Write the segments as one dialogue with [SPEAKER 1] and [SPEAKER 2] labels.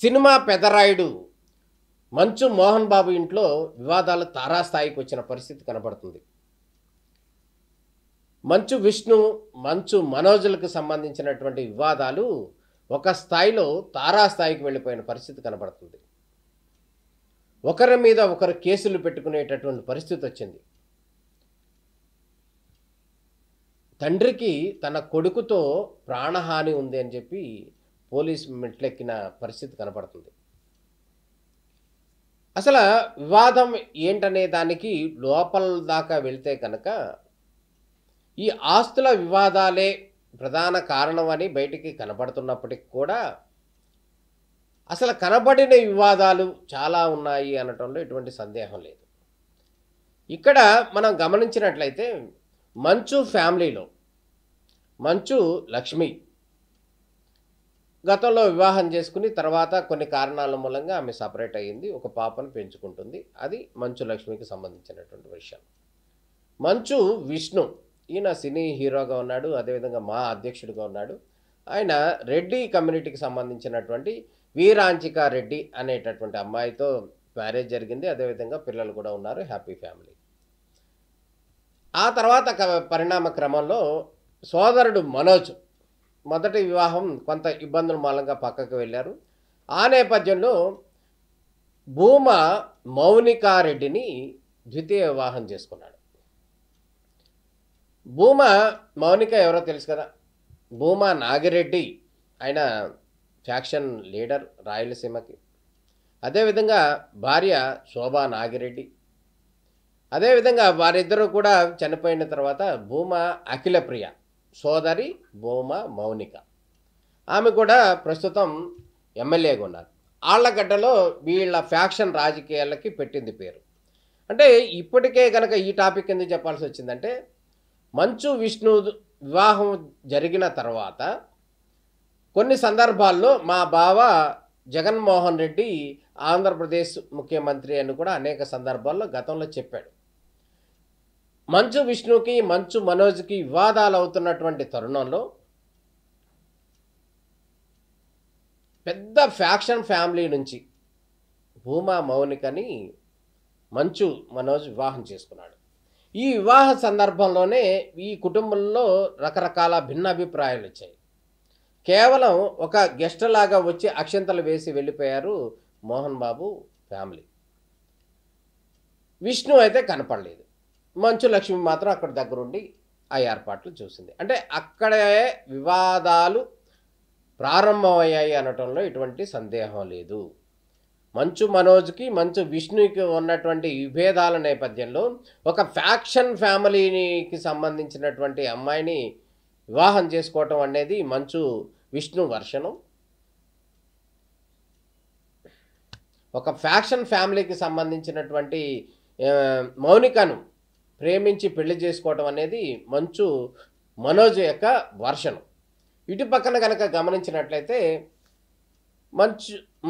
[SPEAKER 1] Cinema Pedarayudu మంచు మోహన్ బాబు ఇంట్లో వివాదాలు తారాస్థాయికి వచ్చిన పరిస్థితి కనబడుతుంది. మంచు విష్ణు, మంచు మనోజ్లకు సంబంధించినటువంటి వివాదాలు ఒక స్థాయిలో తారాస్థాయికి వెళ్ళిపోయిన పరిస్థితి కనబడుతుంది. ఒకరి మీద ఒకరు కేసులు పెట్టుకునేటటువంటి పరిస్థితి వచ్చింది. తండ్రికి తన కొడుకుతో ప్రాణహాని ఉంది అని చెప్పి పోలీసు మెట్లెక్కిన పరిస్థితి కనబడుతుంది. అసలు వివాదం ఏంటనే దానికి లోపల దాకా వెళ్తే కనుక ఈ ఆస్తుల వివాదాలే ప్రధాన కారణం అని బయటికి కనబడుతున్నప్పటికి కూడా అసలు కనబడిన వివాదాలు చాలా ఉన్నాయి అనటంలో ఎటువంటి సందేహం లేదు. ఇక్కడ మనం గమనించినట్లయితే మంచు ఫ్యామిలీలో మంచు లక్ష్మి గతంలో వివాహం చేసుకుని తర్వాత కొన్ని కారణాల మూలంగా ఆమె సపరేట్ అయ్యింది. ఒక పాపను పెంచుకుంటుంది. అది మంచు లక్ష్మికి సంబంధించినటువంటి విషయం. మంచు విష్ణు ఈయన సినీ హీరోగా ఉన్నాడు. అదేవిధంగా మా అధ్యక్షుడిగా ఉన్నాడు. ఆయన రెడ్డి కమ్యూనిటీకి సంబంధించినటువంటి వీరాంచిక రెడ్డి అనేటటువంటి అమ్మాయితో మ్యారేజ్ జరిగింది. అదేవిధంగా పిల్లలు కూడా ఉన్నారు. Happy family. ఆ తర్వాత పరిణామ క్రమంలో సోదరుడు మనోజ్ మొదటి వివాహం కొంత ఇబ్బందుల మూలంగా పక్కకు వెళ్ళారు. ఆ నేపథ్యంలో భూమా మౌనికారెడ్డిని ద్వితీయ వివాహం చేసుకున్నాడు. భూమా మౌనిక ఎవరో తెలుసు కదా. భూమా నాగిరెడ్డి ఆయన ఫ్యాక్షన్ లీడర్ రాయలసీమకి. అదేవిధంగా భార్య శోభా నాగిరెడ్డి. అదేవిధంగా వారిద్దరూ కూడా చనిపోయిన తర్వాత భూమా అఖిలప్రియ సోదరి భూమా మౌనిక, ఆమె కూడా ప్రస్తుతం ఎమ్మెల్యేగా ఉన్నారు. ఆళ్లగడ్డలో వీళ్ళ ఫ్యాక్షన్ రాజకీయాలకి పెట్టింది పేరు. అంటే ఇప్పటికే కనుక ఈ టాపిక్ ఎందుకు చెప్పాల్సి వచ్చిందంటే మంచు విష్ణు వివాహం జరిగిన తర్వాత కొన్ని సందర్భాల్లో మా బావ జగన్మోహన్ రెడ్డి ఆంధ్రప్రదేశ్ ముఖ్యమంత్రి అని కూడా అనేక సందర్భాల్లో గతంలో చెప్పాడు. మంచు విష్ణుకి మంచు మనోజ్కి వివాదాలు అవుతున్నటువంటి తరుణంలో పెద్ద ఫ్యాక్షన్ ఫ్యామిలీ నుంచి భూమా మౌనికని మంచు మనోజ్ వివాహం చేసుకున్నాడు. ఈ వివాహ సందర్భంలోనే ఈ కుటుంబంలో రకరకాల భిన్నాభిప్రాయాలు వచ్చాయి. కేవలం ఒక గెస్ట్ లాగా వచ్చి అక్షంతలు వేసి వెళ్ళిపోయారు మోహన్ బాబు ఫ్యామిలీ. విష్ణు అయితే కనపడలేదు. మంచు లక్ష్మి మాత్రం అక్కడ దగ్గరుండి ఆ ఏర్పాట్లు చూసింది. అంటే అక్కడే వివాదాలు ప్రారంభమయ్యాయి అనటంలో ఎటువంటి సందేహం లేదు. మంచు మనోజ్కి మంచు విష్ణుకి ఉన్నటువంటి విభేదాల నేపథ్యంలో ఒక ఫ్యాక్షన్ ఫ్యామిలీకి సంబంధించినటువంటి అమ్మాయిని వివాహం చేసుకోవటం అనేది మంచు విష్ణు వర్షను. ఒక ఫ్యాక్షన్ ఫ్యామిలీకి సంబంధించినటువంటి మౌనికను ప్రేమించి పెళ్లి చేసుకోవటం అనేది మంచు మనోజ్ యొక్క వర్షను. ఇటు పక్కన కనుక గమనించినట్లయితే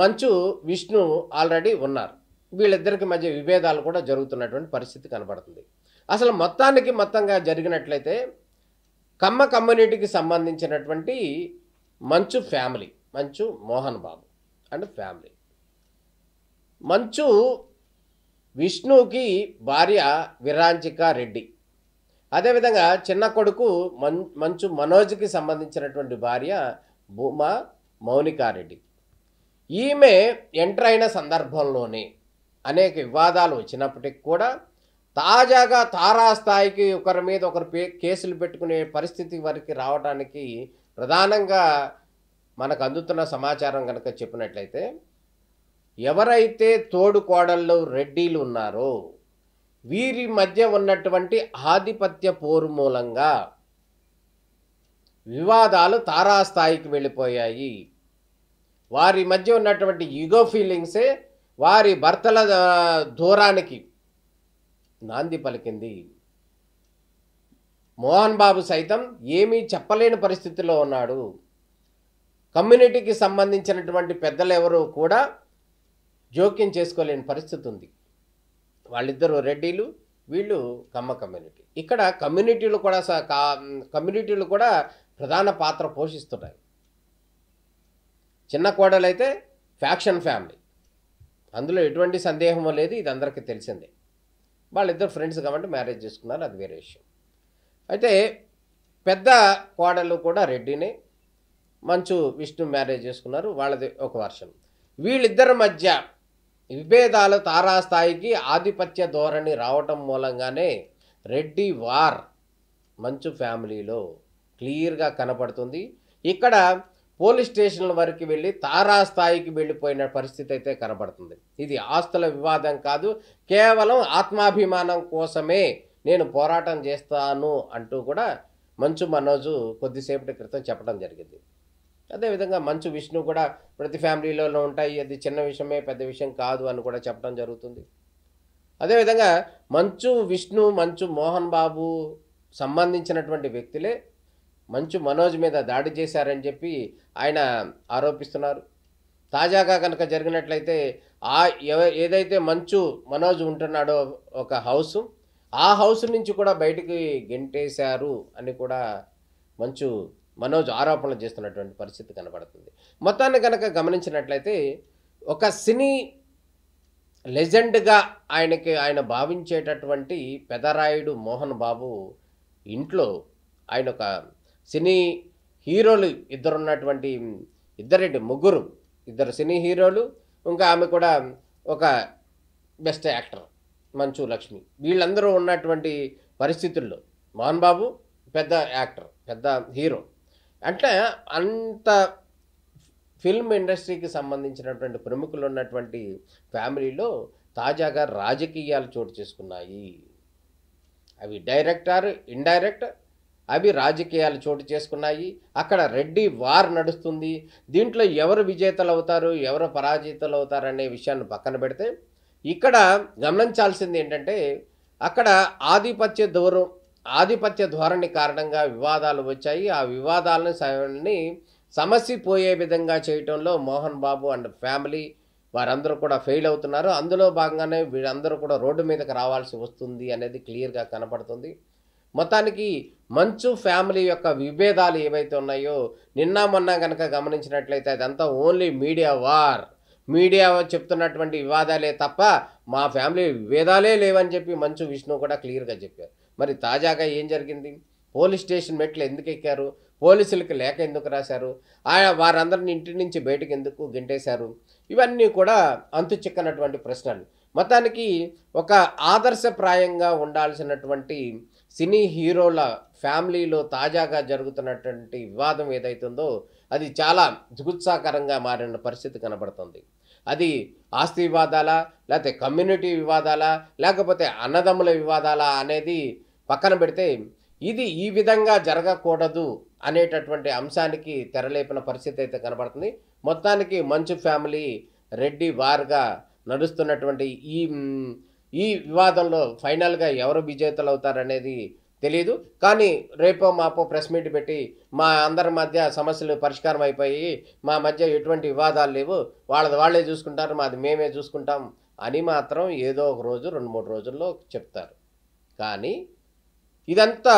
[SPEAKER 1] మంచు విష్ణు ఆల్రెడీ ఉన్నారు. వీళ్ళిద్దరికి మధ్య విభేదాలు కూడా జరుగుతున్నటువంటి పరిస్థితి కనబడుతుంది. అసలు మొత్తంగా జరిగినట్లయితే కమ్మ కమ్యూనిటీకి సంబంధించినటువంటి మంచు ఫ్యామిలీ, మంచు మోహన్ బాబు అండ్ ఫ్యామిలీ, మంచు విష్ణుకి భార్య విరాంచిక రెడ్డి, అదేవిధంగా చిన్న కొడుకు మంచు మనోజ్కి సంబంధించినటువంటి భార్య భూమా మౌనికారెడ్డి. ఈమె ఎంటర్ అయిన సందర్భంలోనే అనేక వివాదాలు వచ్చినప్పటికి కూడా తాజాగా తారాస్థాయికి ఒకరి మీద ఒకరు కేసులు పెట్టుకునే పరిస్థితి వరకు రావడానికి ప్రధానంగా మనకు అందుతున్న సమాచారం కనుక చెప్పినట్లయితే ఎవరైతే తోడుకోడళ్ళు రెడ్డిలు ఉన్నారో వీరి మధ్య ఉన్నటువంటి ఆధిపత్య పోరు మూలంగా వివాదాలు తారాస్థాయికి వెళ్ళిపోయాయి. వారి మధ్య ఉన్నటువంటి ఈగో ఫీలింగ్సే వారి భర్తల దూరానికి నాంది పలికింది. మోహన్ బాబు సైతం ఏమీ చెప్పలేని పరిస్థితిలో ఉన్నాడు. కమ్యూనిటీకి సంబంధించినటువంటి పెద్దలు ఎవరు కూడా జోక్యం చేసుకోలేని పరిస్థితి ఉంది. వాళ్ళిద్దరూ రెడ్డిలు, వీళ్ళు కమ్మ కమ్యూనిటీ. ఇక్కడ కమ్యూనిటీలు కూడా ప్రధాన పాత్ర పోషిస్తున్నాయి. చిన్న కోడలైతే ఫ్యాక్షన్ ఫ్యామిలీ, అందులో ఎటువంటి సందేహం లేదు, ఇది అందరికీ తెలిసిందే. వాళ్ళిద్దరు ఫ్రెండ్స్ కాబట్టి మ్యారేజ్ చేసుకున్నారు, అది వేరే విషయం. అయితే పెద్ద కోడలు కూడా రెడ్డినే, మంచు విష్ణు మ్యారేజ్ చేసుకున్నారు, వాళ్ళది ఒక వర్షన్. వీళ్ళిద్దరి మధ్య విభేదాలు తారాస్థాయికి ఆధిపత్య ధోరణి రావటం మూలంగానే రెడ్డి వార్ మంచు ఫ్యామిలీలో క్లియర్గా కనపడుతుంది. ఇక్కడ పోలీస్ స్టేషన్ల వరకు వెళ్ళి తారాస్థాయికి వెళ్ళిపోయిన పరిస్థితి అయితే కనబడుతుంది. ఇది ఆస్తుల వివాదం కాదు, కేవలం ఆత్మాభిమానం కోసమే నేను పోరాటం చేస్తాను అంటూ కూడా మంచు మనోజు కొద్దిసేపటి క్రితం చెప్పడం జరిగింది. అదేవిధంగా మంచు విష్ణు కూడా ప్రతి ఫ్యామిలీలలో ఉంటాయి, అది చిన్న విషయమే పెద్ద విషయం కాదు అని కూడా చెప్పడం జరుగుతుంది. అదేవిధంగా మంచు విష్ణు, మంచు మోహన్ బాబు సంబంధించినటువంటి వ్యక్తులే మంచు మనోజ్ మీద దాడి చేశారని చెప్పి ఆయన ఆరోపిస్తున్నారు. తాజాగా కనుక జరిగినట్లయితే ఏదైతే మంచు మనోజ్ ఉంటున్నాడో ఒక హౌస్, ఆ హౌస్ నుంచి కూడా బయటికి గెంటేశారు అని కూడా మంచు మనోజ్ ఆరోపణలు చేస్తున్నటువంటి పరిస్థితి కనబడుతుంది. మొత్తాన్ని కనుక గమనించినట్లయితే ఒక సినీ లెజెండ్గా ఆయన భావించేటటువంటి పెదరాయుడు మోహన్ బాబు ఇంట్లో ఆయన ఒక సినీ హీరోలు ఇద్దరు సినీ హీరోలు, ఇంకా ఆమె కూడా ఒక బెస్ట్ యాక్టర్ మంచు లక్ష్మి, వీళ్ళందరూ ఉన్నటువంటి పరిస్థితుల్లో మోహన్ బాబు పెద్ద యాక్టర్, పెద్ద హీరో, అంటే అంత ఫిల్మ్ ఇండస్ట్రీకి సంబంధించినటువంటి ప్రముఖులు ఉన్నటువంటి ఫ్యామిలీలో తాజాగా రాజకీయాలు చోటు చేసుకున్నాయి. అవి డైరెక్టర్ ఇండైరెక్ట్, అవి రాజకీయాలు చోటు చేసుకున్నాయి. అక్కడ రెడ్డి వార్ నడుస్తుంది. దీంట్లో ఎవరు విజేతలు అవుతారు, ఎవరు పరాజితులు అవుతారు అనే విషయాన్ని పక్కన పెడితే, ఇక్కడ గమనించాల్సింది ఏంటంటే, అక్కడ ఆధిపత్య ధోరణి కారణంగా వివాదాలు వచ్చాయి. ఆ వివాదాలని సమసిపోయే విధంగా చేయటంలో మోహన్ బాబు అండ్ ఫ్యామిలీ వారందరూ కూడా ఫెయిల్ అవుతున్నారు. అందులో భాగంగానే వీళ్ళందరూ కూడా రోడ్డు మీదకి రావాల్సి వస్తుంది అనేది క్లియర్గా కనపడుతుంది. మొత్తానికి మంచు ఫ్యామిలీ యొక్క విభేదాలు ఏవైతే ఉన్నాయో, నిన్న మొన్న కనుక గమనించినట్లయితే అదంతా ఓన్లీ మీడియా చెప్తున్నటువంటి వివాదాలే తప్ప మా ఫ్యామిలీ విభేదాలే లేవని చెప్పి మంచు విష్ణు కూడా క్లియర్గా చెప్పారు. మరి తాజాగా ఏం జరిగింది? పోలీస్ స్టేషన్ మెట్లు ఎందుకు ఎక్కారు? పోలీసులకి లేఖ ఎందుకు రాశారు? వారందరిని ఇంటి నుంచి బయటకు ఎందుకు గెంటేశారు? ఇవన్నీ కూడా అంతు చిక్కనటువంటి ప్రశ్నలు. మొత్తానికి ఒక ఆదర్శప్రాయంగా ఉండాల్సినటువంటి సినీ హీరోల ఫ్యామిలీలో తాజాగా జరుగుతున్నటువంటి వివాదం ఏదైతుందో అది చాలా జుగుత్సాకరంగా మారిన పరిస్థితి కనబడుతుంది. అది ఆస్తి వివాదాలా, లేకపోతే కమ్యూనిటీ వివాదాలా, లేకపోతే అన్నదమ్ముల వివాదాలా అనేది పక్కన పెడితే, ఇది ఈ విధంగా జరగకూడదు అనేటటువంటి అంశానికి తెరలేపిన పరిస్థితి అయితే కనబడుతుంది. మొత్తానికి మంచు ఫ్యామిలీ రెడ్డి వార్గా నడుస్తున్నటువంటి ఈ వివాదంలో ఫైనల్గా ఎవరు విజేతలు అవుతారనేది తెలియదు. కానీ రేపో మాపో ప్రెస్ మీట్ పెట్టి మా అందరి మధ్య సమస్యలు పరిష్కారం అయిపోయి, మా మధ్య ఎటువంటి వివాదాలు లేవు, వాళ్ళే చూసుకుంటారు, మాది మేమే చూసుకుంటాం అని మాత్రం ఏదో ఒక రోజు 2-3 రోజుల్లో చెప్తారు. కానీ ఇదంతా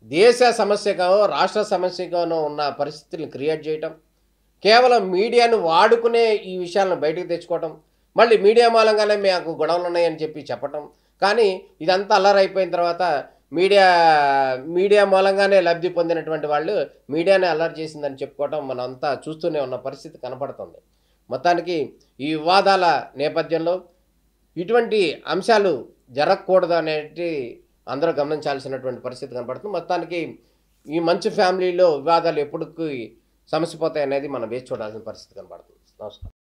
[SPEAKER 1] దేశ సమస్యగానో రాష్ట్ర సమస్యగానో ఉన్న పరిస్థితులను క్రియేట్ చేయటం, కేవలం మీడియాను వాడుకునే ఈ విషయాలను బయటకు తెచ్చుకోవటం, మళ్ళీ మీడియా మూలంగానే మాకు గొడవలు ఉన్నాయని చెప్పి చెప్పటం. కానీ ఇదంతా అల్లరైపోయిన తర్వాత మీడియా మూలంగానే లబ్ధి పొందినటువంటి వాళ్ళు మీడియానే అల్లరి చేసిందని చెప్పుకోవటం మనంతా చూస్తూనే ఉన్న పరిస్థితి కనపడుతుంది. మొత్తానికి ఈ వివాదాల నేపథ్యంలో ఇటువంటి అంశాలు జరగకూడదు అనేది అందరూ గమనించాల్సినటువంటి పరిస్థితి కనపడుతుంది. మొత్తానికి ఈ మంచు ఫ్యామిలీలో వివాదాలు ఎప్పటికీ సమసిపోతాయి అనేది మనం వేచి చూడాల్సిన పరిస్థితి కనపడుతుంది. నమస్కారం.